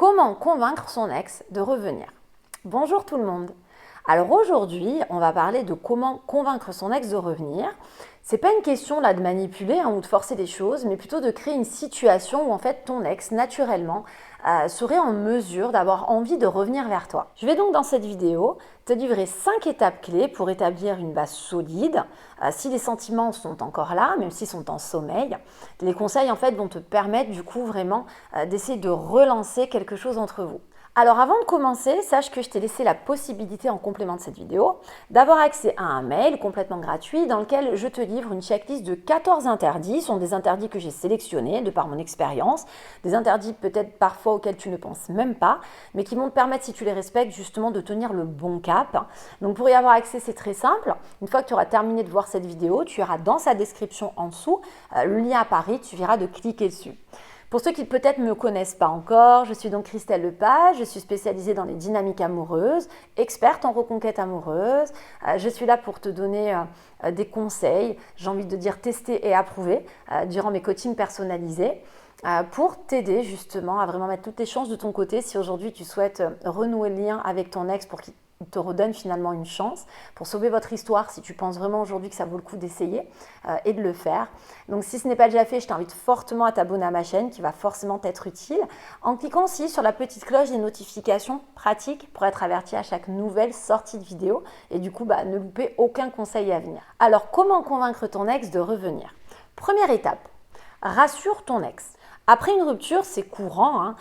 Comment convaincre son ex de revenir? Bonjour tout le monde. Alors aujourd'hui, on va parler de comment convaincre son ex de revenir. C'est pas une question là de manipuler ou de forcer les choses, mais plutôt de créer une situation où en fait ton ex naturellement serait en mesure d'avoir envie de revenir vers toi. Je vais donc dans cette vidéo te livrer 5 étapes clés pour établir une base solide. Si les sentiments sont encore là, même s'ils sont en sommeil, les conseils en fait vont te permettre du coup vraiment d'essayer de relancer quelque chose entre vous. Alors avant de commencer, sache que je t'ai laissé la possibilité en complément de cette vidéo d'avoir accès à un mail complètement gratuit dans lequel je te livre une checklist de 14 interdits. Ce sont des interdits que j'ai sélectionnés de par mon expérience, des interdits peut-être parfois auxquels tu ne penses même pas, mais qui vont te permettre, si tu les respectes, justement de tenir le bon cap. Donc pour y avoir accès, c'est très simple. Une fois que tu auras terminé de voir cette vidéo, tu auras dans sa description en dessous le lien apparaît, tu verras de cliquer dessus. Pour ceux qui peut-être ne me connaissent pas encore, je suis donc Christelle Lepage, je suis spécialisée dans les dynamiques amoureuses, experte en reconquête amoureuse. Je suis là pour te donner des conseils, j'ai envie de dire tester et approuver durant mes coachings personnalisés pour t'aider justement à vraiment mettre toutes tes chances de ton côté si aujourd'hui tu souhaites renouer le lien avec ton ex pour qu'il te redonne finalement une chance pour sauver votre histoire si tu penses vraiment aujourd'hui que ça vaut le coup d'essayer et de le faire. Donc si ce n'est pas déjà fait, je t'invite fortement à t'abonner à ma chaîne qui va forcément t'être utile en cliquant aussi sur la petite cloche des notifications pratiques pour être averti à chaque nouvelle sortie de vidéo et du coup ne louper aucun conseil à venir. Alors comment convaincre ton ex de revenir? Première étape, rassure ton ex. Après une rupture, c'est courant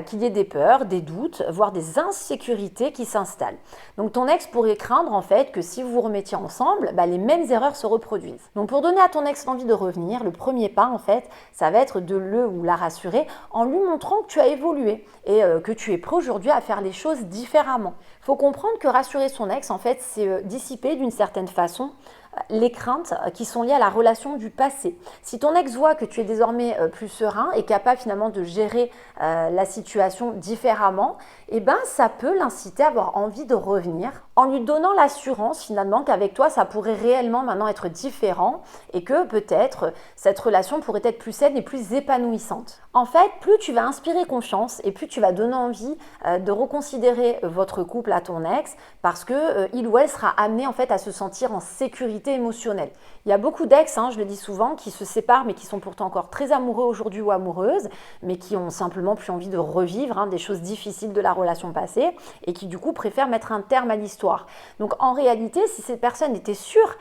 qu'il y ait des peurs, des doutes, voire des insécurités qui s'installent. Donc ton ex pourrait craindre en fait que si vous vous remettiez ensemble, les mêmes erreurs se reproduisent. Donc pour donner à ton ex l'envie de revenir, le premier pas en fait, ça va être de le ou la rassurer en lui montrant que tu as évolué et que tu es prêt aujourd'hui à faire les choses différemment. Il faut comprendre que rassurer son ex en fait, c'est dissiper d'une certaine façon les craintes qui sont liées à la relation du passé. Si ton ex voit que tu es désormais plus serein et capable finalement de gérer la situation différemment, ça peut l'inciter à avoir envie de revenir en lui donnant l'assurance finalement qu'avec toi ça pourrait réellement maintenant être différent et que peut-être cette relation pourrait être plus saine et plus épanouissante. En fait, plus tu vas inspirer confiance et plus tu vas donner envie de reconsidérer votre couple à ton ex parce que il ou elle sera amené en fait à se sentir en sécurité émotionnelle. Il y a beaucoup d'ex, je le dis souvent, qui se séparent mais qui sont pourtant encore très amoureux aujourd'hui ou amoureuses, mais qui ont simplement plus envie de revivre des choses difficiles de la relation passée et qui du coup préfèrent mettre un terme à l'histoire. Donc en réalité, si ces personnes étaient sûres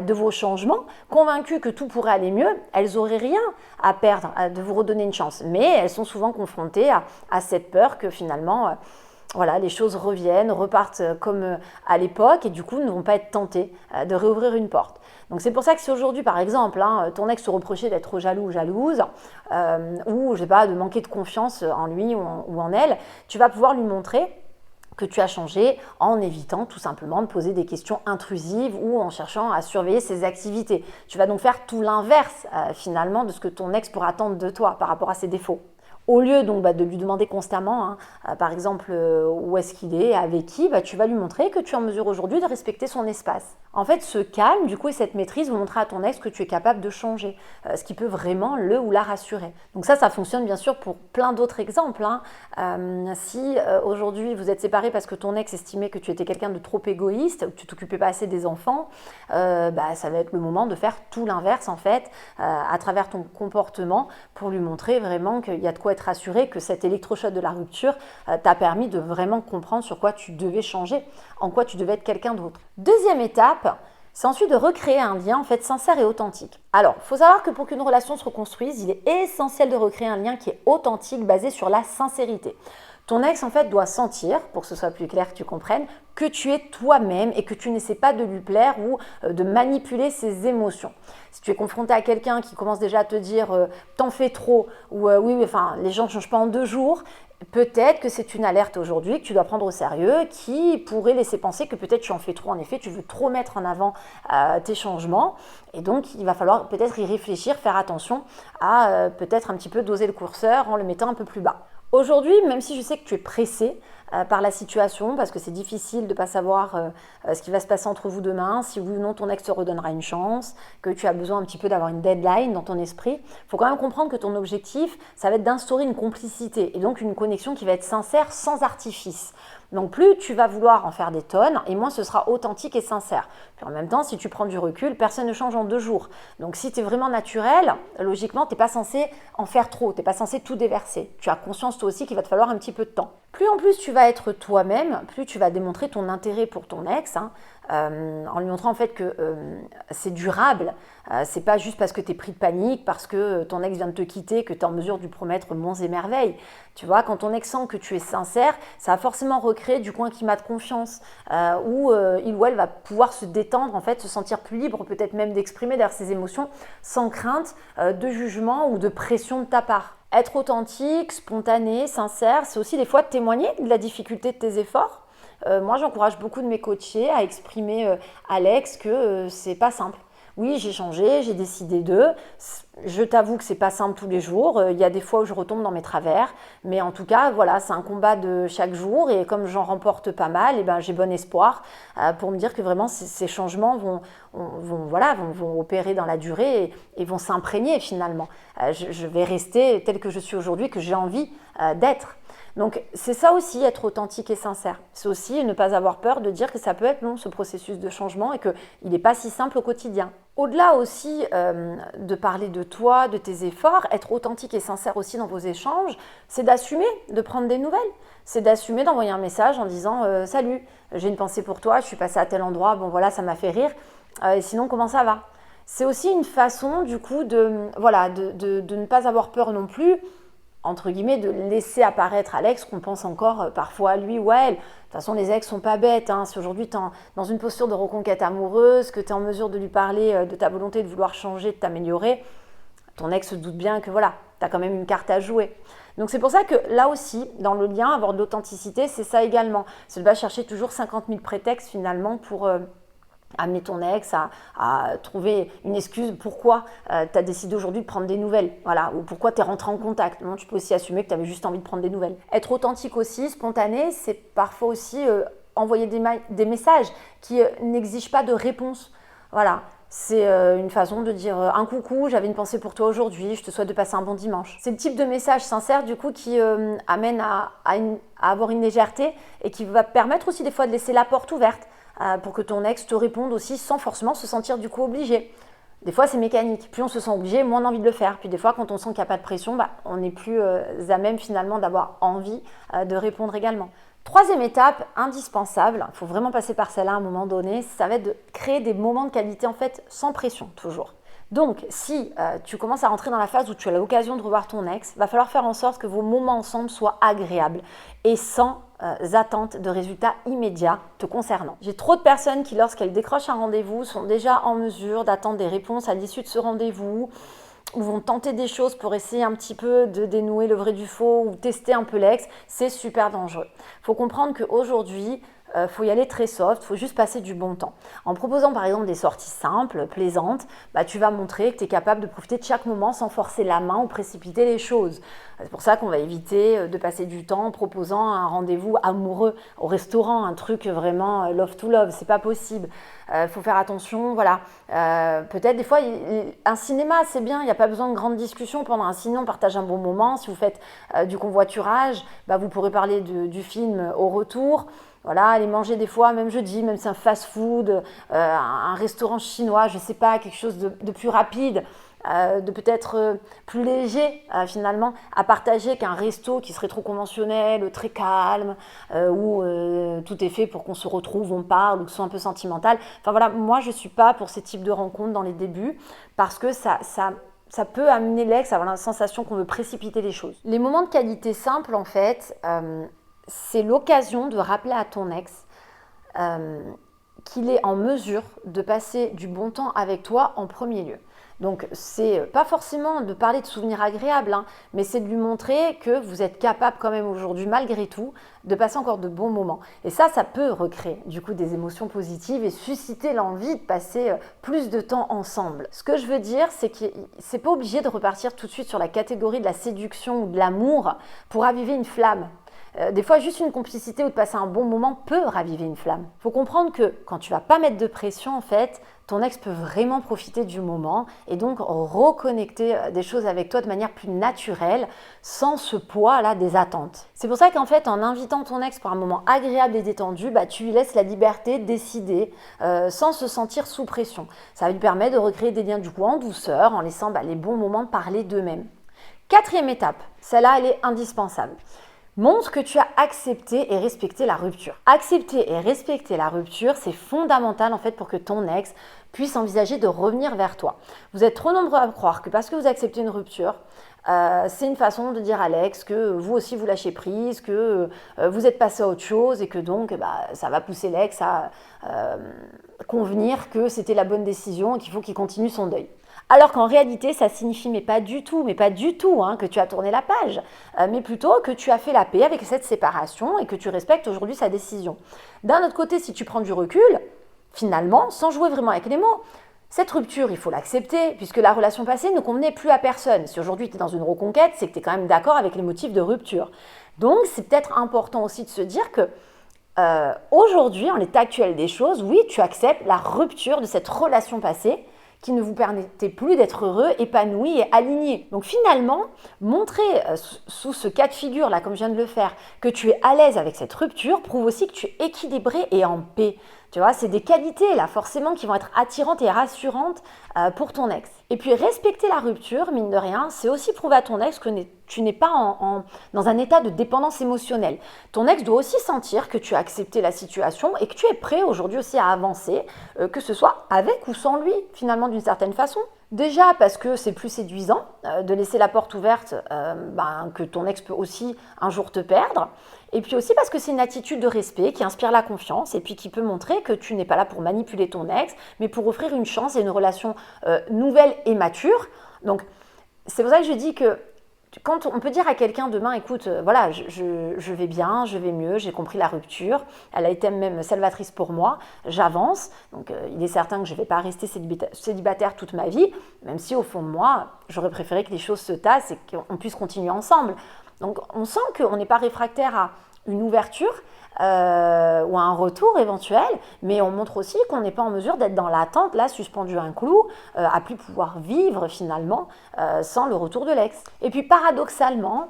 de vos changements, convaincues que tout pourrait aller mieux, elles n'auraient rien à perdre de vous redonner une chance. Mais elles sont souvent confrontées à cette peur que finalement les choses reviennent, repartent comme à l'époque et du coup ne vont pas être tentées de réouvrir une porte. Donc c'est pour ça que si aujourd'hui par exemple ton ex te reprochait d'être trop jaloux ou jalouse ou je sais pas, de manquer de confiance en lui ou en elle, tu vas pouvoir lui montrer que tu as changé en évitant tout simplement de poser des questions intrusives ou en cherchant à surveiller ses activités. Tu vas donc faire tout l'inverse finalement de ce que ton ex pourra attendre de toi par rapport à ses défauts. Au lieu donc de lui demander constamment, par exemple, où est-ce qu'il est, avec qui, tu vas lui montrer que tu es en mesure aujourd'hui de respecter son espace. En fait, ce calme, du coup, et cette maîtrise vont montrer à ton ex que tu es capable de changer, ce qui peut vraiment le ou la rassurer. Donc ça fonctionne bien sûr pour plein d'autres exemples. Si aujourd'hui vous êtes séparés parce que ton ex estimait que tu étais quelqu'un de trop égoïste, ou que tu t'occupais pas assez des enfants, ça va être le moment de faire tout l'inverse en fait, à travers ton comportement pour lui montrer vraiment qu'il y a de quoi être rassuré, que cet électrochoc de la rupture t'a permis de vraiment comprendre sur quoi tu devais changer, en quoi tu devais être quelqu'un d'autre. Deuxième étape, c'est ensuite de recréer un lien en fait sincère et authentique. Alors, il faut savoir que pour qu'une relation se reconstruise, il est essentiel de recréer un lien qui est authentique, basé sur la sincérité. Ton ex en fait doit sentir, pour que ce soit plus clair, que tu comprennes, que tu es toi-même et que tu n'essaies pas de lui plaire ou de manipuler ses émotions. Si tu es confronté à quelqu'un qui commence déjà à te dire t'en fais trop ou les gens ne changent pas en 2 jours, peut-être que c'est une alerte aujourd'hui que tu dois prendre au sérieux qui pourrait laisser penser que peut-être tu en fais trop. En effet, tu veux trop mettre en avant tes changements et donc il va falloir peut-être y réfléchir, faire attention à peut-être un petit peu doser le curseur en le mettant un peu plus bas. Aujourd'hui, même si je sais que tu es pressé, par la situation, parce que c'est difficile de ne pas savoir ce qui va se passer entre vous demain, si oui ou non ton ex te redonnera une chance, que tu as besoin un petit peu d'avoir une deadline dans ton esprit. Il faut quand même comprendre que ton objectif, ça va être d'instaurer une complicité et donc une connexion qui va être sincère, sans artifice. Donc plus tu vas vouloir en faire des tonnes et moins ce sera authentique et sincère. Puis en même temps, si tu prends du recul, personne ne change en 2 jours. Donc si tu es vraiment naturel, logiquement, tu n'es pas censé en faire trop, tu n'es pas censé tout déverser. Tu as conscience toi aussi qu'il va te falloir un petit peu de temps. Plus en plus tu vas être toi-même, plus tu vas démontrer ton intérêt pour ton ex, en lui montrant en fait que c'est durable. C'est pas juste parce que tu es pris de panique, parce que ton ex vient de te quitter, que tu es en mesure de lui promettre monts et merveilles. Tu vois, quand ton ex sent que tu es sincère, ça va forcément recréer du coup un climat de confiance où il ou elle va pouvoir se détendre, en fait, se sentir plus libre, peut-être même d'exprimer d'ailleurs ses émotions sans crainte de jugement ou de pression de ta part. Être authentique, spontané, sincère, c'est aussi des fois témoigner de la difficulté de tes efforts. Moi, j'encourage beaucoup de mes coachés à exprimer à l'ex que c'est pas simple. Oui, j'ai changé, j'ai décidé de. Je t'avoue que c'est pas simple tous les jours. Il y a des fois où je retombe dans mes travers, mais en tout cas, voilà, c'est un combat de chaque jour. Et comme j'en remporte pas mal, et ben, j'ai bon espoir pour me dire que vraiment ces changements vont opérer dans la durée et vont s'imprégner finalement. Je vais rester tel que je suis aujourd'hui, que j'ai envie d'être. Donc c'est ça aussi, être authentique et sincère. C'est aussi ne pas avoir peur de dire que ça peut être long, ce processus de changement, et qu'il n'est pas si simple au quotidien. Au-delà aussi de parler de toi, de tes efforts, être authentique et sincère aussi dans vos échanges, c'est d'assumer de prendre des nouvelles. C'est d'assumer d'envoyer un message en disant « Salut, j'ai une pensée pour toi, je suis passée à tel endroit, bon voilà, ça m'a fait rire, et sinon comment ça va ?» C'est aussi une façon du coup de ne pas avoir peur non plus, entre guillemets, de laisser apparaître à l'ex qu'on pense encore parfois à lui ou à elle. De toute façon, les ex sont pas bêtes. Si aujourd'hui tu es dans une posture de reconquête amoureuse, que tu es en mesure de lui parler de ta volonté de vouloir changer, de t'améliorer, ton ex se doute bien que voilà, tu as quand même une carte à jouer. Donc c'est pour ça que là aussi, dans le lien, avoir de l'authenticité, c'est ça également. C'est de ne pas chercher toujours 50 000 prétextes finalement pour amener ton ex à trouver une excuse pourquoi tu as décidé aujourd'hui de prendre des nouvelles, voilà, ou pourquoi tu es rentré en contact. Non, tu peux aussi assumer que tu avais juste envie de prendre des nouvelles. Être authentique aussi, spontané, c'est parfois aussi envoyer des messages qui n'exigent pas de réponse. Voilà. C'est une façon de dire un coucou, j'avais une pensée pour toi aujourd'hui, je te souhaite de passer un bon dimanche. C'est le type de message sincère du coup qui amène à avoir une légèreté et qui va permettre aussi des fois de laisser la porte ouverte pour que ton ex te réponde aussi sans forcément se sentir du coup obligé. Des fois c'est mécanique, plus on se sent obligé, moins on a envie de le faire. Puis des fois quand on sent qu'il n'y a pas de pression, on n'est plus à même finalement d'avoir envie de répondre également. Troisième étape indispensable, il faut vraiment passer par celle-là à un moment donné, ça va être de créer des moments de qualité en fait sans pression toujours. Donc si tu commences à rentrer dans la phase où tu as l'occasion de revoir ton ex, il va falloir faire en sorte que vos moments ensemble soient agréables et sans attente de résultats immédiats te concernant. J'ai trop de personnes qui, lorsqu'elles décrochent un rendez-vous, sont déjà en mesure d'attendre des réponses à l'issue de ce rendez-vous, ou vont tenter des choses pour essayer un petit peu de dénouer le vrai du faux ou tester un peu l'ex. C'est super dangereux. Il faut comprendre qu'aujourd'hui, faut y aller très soft, il faut juste passer du bon temps. En proposant par exemple des sorties simples, plaisantes, tu vas montrer que tu es capable de profiter de chaque moment sans forcer la main ou précipiter les choses. C'est pour ça qu'on va éviter de passer du temps en proposant un rendez-vous amoureux au restaurant, un truc vraiment love to love, c'est pas possible. Faut faire attention, voilà. Peut-être des fois, un cinéma c'est bien, il n'y a pas besoin de grandes discussions. Pendant un ciné, on partage un bon moment. Si vous faites du convoiturage, vous pourrez parler du film au retour. Voilà, aller manger des fois, même jeudi, même si c'est un fast-food, un restaurant chinois, je ne sais pas, quelque chose de plus rapide, de peut-être plus léger finalement, à partager qu'un resto qui serait trop conventionnel, très calme, où tout est fait pour qu'on se retrouve, on parle, ou que ce soit un peu sentimental. Enfin voilà, moi je ne suis pas pour ces types de rencontres dans les débuts, parce que ça peut amener l'ex à avoir la sensation qu'on veut précipiter les choses. Les moments de qualité simples, en fait, c'est l'occasion de rappeler à ton ex qu'il est en mesure de passer du bon temps avec toi en premier lieu. Donc, c'est pas forcément de parler de souvenirs agréables, mais c'est de lui montrer que vous êtes capable quand même aujourd'hui, malgré tout, de passer encore de bons moments. Et ça peut recréer du coup des émotions positives et susciter l'envie de passer plus de temps ensemble. Ce que je veux dire, c'est que c'est pas obligé de repartir tout de suite sur la catégorie de la séduction ou de l'amour pour aviver une flamme. Des fois, juste une complicité ou de passer un bon moment peut raviver une flamme. Il faut comprendre que quand tu vas pas mettre de pression, en fait, ton ex peut vraiment profiter du moment et donc reconnecter des choses avec toi de manière plus naturelle, sans ce poids-là des attentes. C'est pour ça qu'en fait, en invitant ton ex pour un moment agréable et détendu, tu lui laisses la liberté de décider sans se sentir sous pression. Ça lui permet de recréer des liens du coup en douceur, en laissant les bons moments parler d'eux-mêmes. Quatrième étape, celle-là, elle est indispensable. Montre que tu as accepté et respecté la rupture. Accepter et respecter la rupture, c'est fondamental en fait pour que ton ex puisse envisager de revenir vers toi. Vous êtes trop nombreux à croire que parce que vous acceptez une rupture, c'est une façon de dire à l'ex que vous aussi vous lâchez prise, que vous êtes passé à autre chose et que donc ça va pousser l'ex à convenir que c'était la bonne décision et qu'il faut qu'il continue son deuil. Alors qu'en réalité, ça signifie, mais pas du tout, que tu as tourné la page, mais plutôt que tu as fait la paix avec cette séparation et que tu respectes aujourd'hui sa décision. D'un autre côté, si tu prends du recul, finalement, sans jouer vraiment avec les mots, cette rupture, il faut l'accepter, puisque la relation passée ne convenait plus à personne. Si aujourd'hui tu es dans une reconquête, c'est que tu es quand même d'accord avec les motifs de rupture. Donc, c'est peut-être important aussi de se dire que aujourd'hui, en l'état actuel des choses, oui, tu acceptes la rupture de cette relation passée, qui ne vous permettait plus d'être heureux, épanoui et aligné. Donc finalement, montrer sous ce cas de figure-là, comme je viens de le faire, que tu es à l'aise avec cette rupture, prouve aussi que tu es équilibré et en paix. Tu vois, c'est des qualités là forcément qui vont être attirantes et rassurantes pour ton ex. Et puis respecter la rupture, mine de rien, c'est aussi prouver à ton ex que tu n'es pas dans un état de dépendance émotionnelle. Ton ex doit aussi sentir que tu as accepté la situation et que tu es prêt aujourd'hui aussi à avancer, que ce soit avec ou sans lui, finalement d'une certaine façon. Déjà parce que c'est plus séduisant de laisser la porte ouverte, que ton ex peut aussi un jour te perdre. Et puis aussi parce que c'est une attitude de respect qui inspire la confiance et puis qui peut montrer que tu n'es pas là pour manipuler ton ex, mais pour offrir une chance et une relation nouvelle et mature. Donc c'est pour ça que je dis que quand on peut dire à quelqu'un demain, écoute, voilà, je vais bien, je vais mieux, j'ai compris la rupture, elle a été même salvatrice pour moi, j'avance, donc il est certain que je ne vais pas rester célibataire toute ma vie, même si au fond de moi, j'aurais préféré que les choses se tassent et qu'on puisse continuer ensemble. Donc on sent qu'on n'est pas réfractaire à une ouverture ou à un retour éventuel, mais on montre aussi qu'on n'est pas en mesure d'être dans l'attente, là, suspendu à un clou, à plus pouvoir vivre finalement sans le retour de l'ex. Et puis paradoxalement,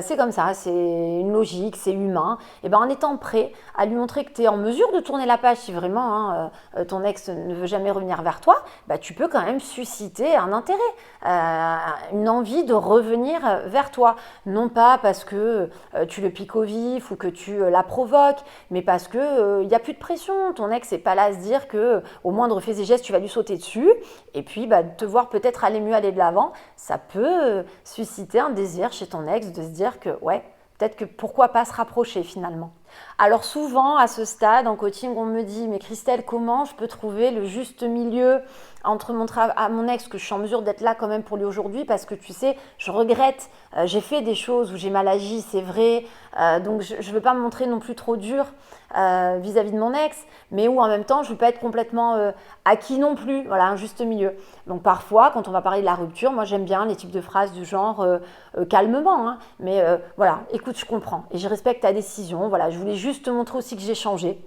c'est comme ça, c'est une logique, c'est humain, et en étant prêt à lui montrer que tu es en mesure de tourner la page si vraiment ton ex ne veut jamais revenir vers toi, tu peux quand même susciter un intérêt, une envie de revenir vers toi. Non pas parce que tu le piques au vif ou que tu la provoques, mais parce que y a plus de pression. Ton ex n'est pas là à se dire que au moindre fait et geste, tu vas lui sauter dessus. Et puis, te voir peut-être aller mieux, aller de l'avant, ça peut susciter un désir chez ton ex de se dire que, ouais, peut-être que pourquoi pas se rapprocher finalement. Alors souvent, à ce stade, en coaching, on me dit « Mais Christelle, comment je peux trouver le juste milieu entre montrer à mon ex que je suis en mesure d'être là quand même pour lui aujourd'hui parce que tu sais, je regrette, j'ai fait des choses où j'ai mal agi, c'est vrai, donc je ne veux pas me montrer non plus trop dur vis-à-vis de mon ex, mais où en même temps, je ne veux pas être complètement acquis non plus, voilà, un juste milieu. » Donc parfois, quand on va parler de la rupture, moi j'aime bien les types de phrases du genre calmement, mais voilà, écoute, je comprends et je respecte ta décision, voilà, je voulais juste te montrer aussi que j'ai changé.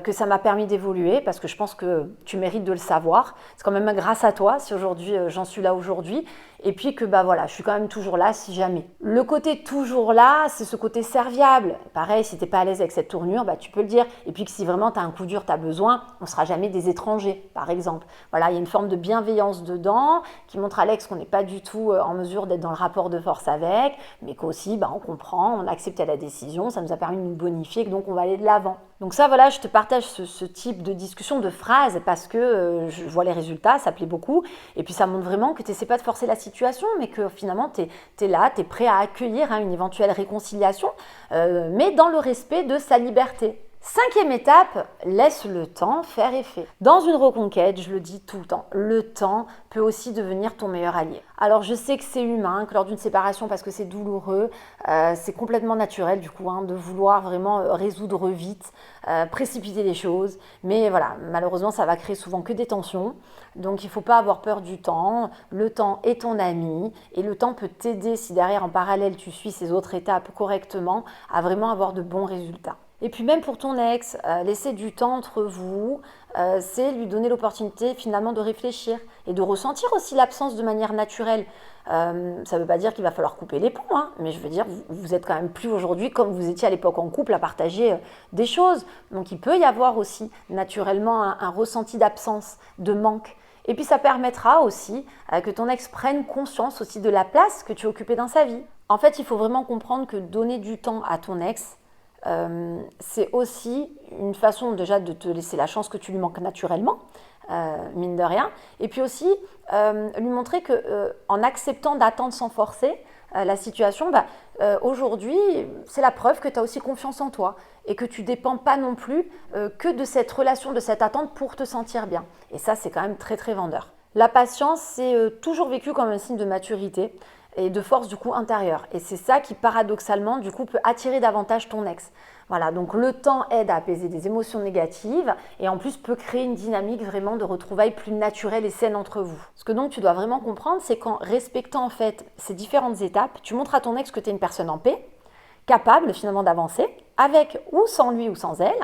Que ça m'a permis d'évoluer parce que je pense que tu mérites de le savoir. C'est quand même grâce à toi si aujourd'hui j'en suis là aujourd'hui. Et puis que voilà, je suis quand même toujours là si jamais. Le côté toujours là, c'est ce côté serviable. Pareil, si tu n'es pas à l'aise avec cette tournure, tu peux le dire. Et puis que si vraiment tu as un coup dur, tu as besoin, on ne sera jamais des étrangers, par exemple. Voilà, il y a une forme de bienveillance dedans qui montre à l'ex qu'on n'est pas du tout en mesure d'être dans le rapport de force avec, mais qu'aussi on comprend, on accepte la décision, ça nous a permis de nous bonifier, donc on va aller de l'avant. Donc ça, voilà, je te partage ce type de discussion, de phrases, parce que je vois les résultats, ça plaît beaucoup. Et puis ça montre vraiment que tu n'essaies pas de forcer la situation, mais que finalement, tu es là, tu es prêt à accueillir une éventuelle réconciliation, mais dans le respect de sa liberté. 5e étape, laisse le temps faire effet. Dans une reconquête, je le dis tout le temps, le temps peut aussi devenir ton meilleur allié. Alors je sais que c'est humain, que lors d'une séparation, parce que c'est douloureux, c'est complètement naturel du coup de vouloir vraiment résoudre vite, précipiter les choses. Mais voilà, malheureusement ça va créer souvent que des tensions. Donc il ne faut pas avoir peur du temps. Le temps est ton ami et le temps peut t'aider si derrière en parallèle tu suis ces autres étapes correctement à vraiment avoir de bons résultats. Et puis même pour ton ex, laisser du temps entre vous, c'est lui donner l'opportunité finalement de réfléchir et de ressentir aussi l'absence de manière naturelle. Ça ne veut pas dire qu'il va falloir couper les ponts, mais je veux dire, vous êtes quand même plus aujourd'hui comme vous étiez à l'époque en couple à partager des choses. Donc il peut y avoir aussi naturellement un ressenti d'absence, de manque. Et puis ça permettra aussi que ton ex prenne conscience aussi de la place que tu occupais dans sa vie. En fait, il faut vraiment comprendre que donner du temps à ton ex, c'est aussi une façon déjà de te laisser la chance que tu lui manques naturellement, mine de rien, et puis aussi lui montrer que en acceptant d'attendre sans forcer la situation, aujourd'hui c'est la preuve que tu as aussi confiance en toi et que tu ne dépends pas non plus que de cette relation, de cette attente pour te sentir bien. Et ça c'est quand même très très vendeur. La patience c'est toujours vécu comme un signe de maturité et de force du coup intérieure. Et c'est ça qui paradoxalement du coup peut attirer davantage ton ex. Voilà, donc le temps aide à apaiser des émotions négatives et en plus peut créer une dynamique vraiment de retrouvailles plus naturelle et saine entre vous. Ce que donc tu dois vraiment comprendre, c'est qu'en respectant en fait ces différentes étapes, tu montres à ton ex que tu es une personne en paix, capable finalement d'avancer, avec ou sans lui ou sans elle.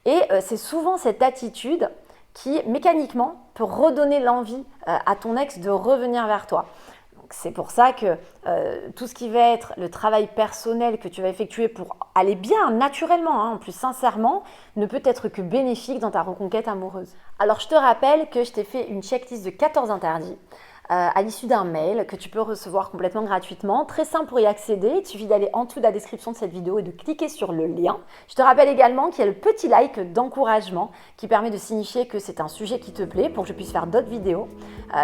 Et c'est souvent cette attitude qui mécaniquement peut redonner l'envie à ton ex de revenir vers toi. C'est pour ça que tout ce qui va être le travail personnel que tu vas effectuer pour aller bien naturellement, en plus sincèrement, ne peut être que bénéfique dans ta reconquête amoureuse. Alors je te rappelle que je t'ai fait une checklist de 14 interdits à l'issue d'un mail que tu peux recevoir complètement gratuitement. Très simple pour y accéder, il suffit d'aller en dessous de la description de cette vidéo et de cliquer sur le lien. Je te rappelle également qu'il y a le petit like d'encouragement qui permet de signifier que c'est un sujet qui te plaît pour que je puisse faire d'autres vidéos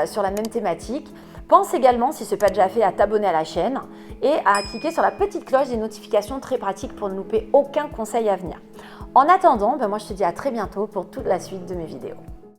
sur la même thématique. Pense également, si ce n'est pas déjà fait, à t'abonner à la chaîne et à cliquer sur la petite cloche des notifications très pratique pour ne louper aucun conseil à venir. En attendant, moi je te dis à très bientôt pour toute la suite de mes vidéos.